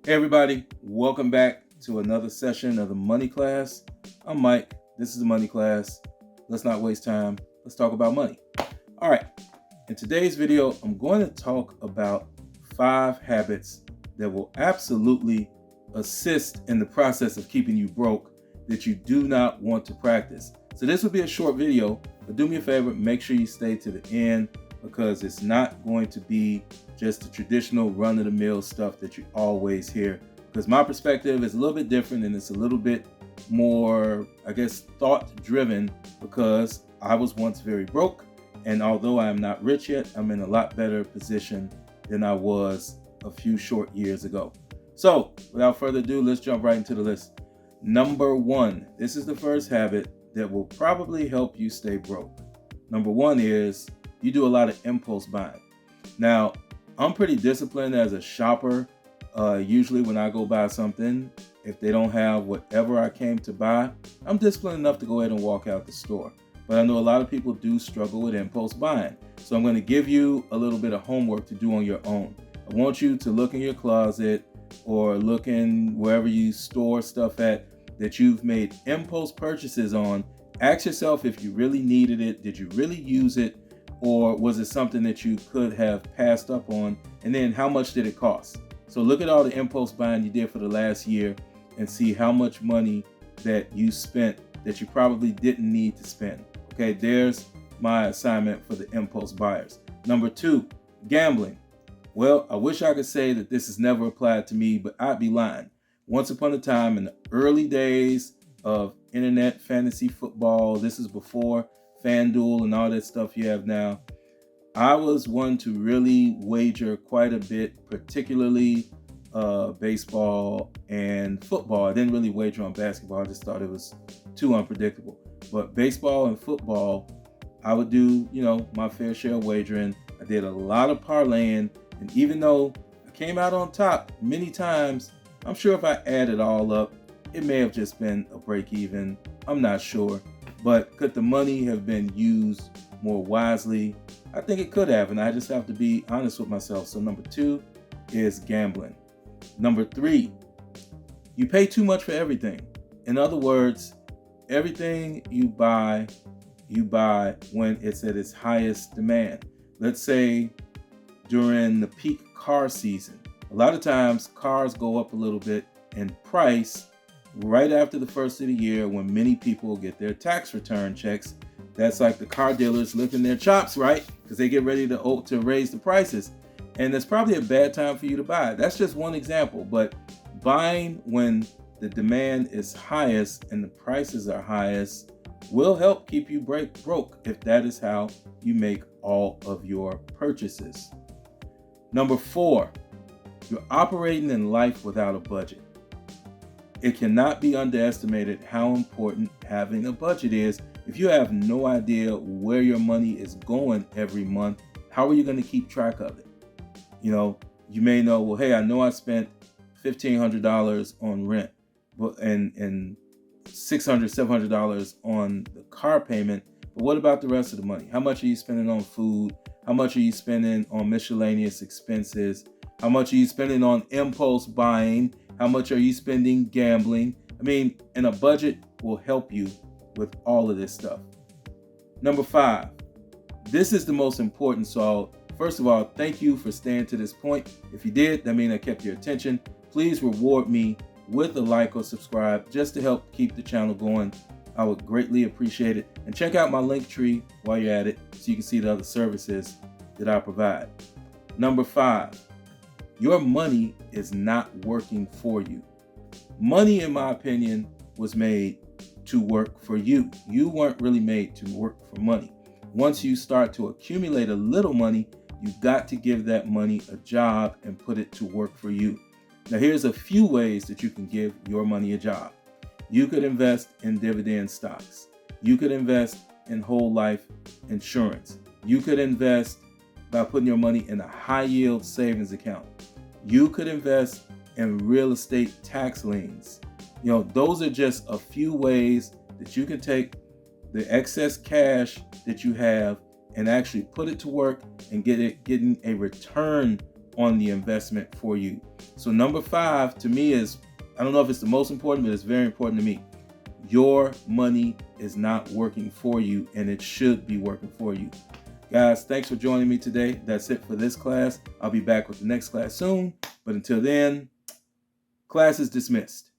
Hey everybody, welcome back to another session of the Money Class. I'm Mike. This is the Money Class. Let's not waste time. Let's talk about money. All right. In today's video, I'm going to talk about 5 habits that will absolutely assist in the process of keeping you broke that you do not want to practice. So this will be a short video, but do me a favor, make sure you stay to the end because it's not going to be just the traditional run-of-the-mill stuff that you always hear. Because my perspective is a little bit different and it's a little bit more, thought-driven because I was once very broke. And although I am not rich yet, I'm in a lot better position than I was a few short years ago. So without further ado, let's jump right into the list. Number 1, this is the first habit that will probably help you stay broke. Number 1 is you do a lot of impulse buying. Now, I'm pretty disciplined as a shopper. Usually when I go buy something, if they don't have whatever I came to buy, I'm disciplined enough to go ahead and walk out the store. But I know a lot of people do struggle with impulse buying. So I'm going to give you a little bit of homework to do on your own. I want you to look in your closet or look in wherever you store stuff at that you've made impulse purchases on. Ask yourself if you really needed it. Did you really use it? Or was it something that you could have passed up on? And then how much did it cost? So look at all the impulse buying you did for the last year and see how much money that you spent that you probably didn't need to spend. Okay, there's my assignment for the impulse buyers. Number 2, gambling. Well, I wish I could say that this has never applied to me, but I'd be lying. Once upon a time in the early days of internet fantasy football, this is before FanDuel and all that stuff you have now, I was one to really wager quite a bit, particularly baseball and football. I didn't really wager on basketball. I just thought it was too unpredictable. But baseball and football, I would do, my fair share of wagering. I did a lot of parlaying. And even though I came out on top many times, I'm sure if I add it all up, it may have just been a break even. I'm not sure. But could the money have been used more wisely? I think it could have, and I just have to be honest with myself. So number 2 is gambling. Number 3, you pay too much for everything. In other words, everything you buy when it's at its highest demand. Let's say during the peak car season. A lot of times cars go up a little bit in price right after the first of the year when many people get their tax return checks. That's like the car dealers licking their chops, right? Because they get ready to raise the prices. And it's probably a bad time for you to buy. That's just one example. But buying when the demand is highest and the prices are highest will help keep you broke if that is how you make all of your purchases. Number 4, you're operating in life without a budget. It cannot be underestimated how important having a budget is. If you have no idea where your money is going every month, how are you going to keep track of it? You may know, well, hey, I know I spent $1,500 on rent and $600, $700 on the car payment. But what about the rest of the money? How much are you spending on food? How much are you spending on miscellaneous expenses? How much are you spending on impulse buying? How much are you spending gambling? And a budget will help you with all of this stuff. Number 5, this is the most important. So first of all, thank you for staying to this point. If you did, that means I kept your attention. Please reward me with a like or subscribe just to help keep the channel going. I would greatly appreciate it. And check out my Linktree while you're at it so you can see the other services that I provide. Number 5, your money is not working for you. Money, in my opinion, was made to work for you. You weren't really made to work for money. Once you start to accumulate a little money, you've got to give that money a job and put it to work for you. Now, here's a few ways that you can give your money a job. You could invest in dividend stocks. You could invest in whole life insurance. You could invest by putting your money in a high yield savings account. You could invest in real estate tax liens. Those are just a few ways that you can take the excess cash that you have and actually put it to work and getting a return on the investment for you. So number 5 to me is, I don't know if it's the most important, but it's very important to me. Your money is not working for you, and it should be working for you. Guys, thanks for joining me today. That's it for this class. I'll be back with the next class soon. But until then, class is dismissed.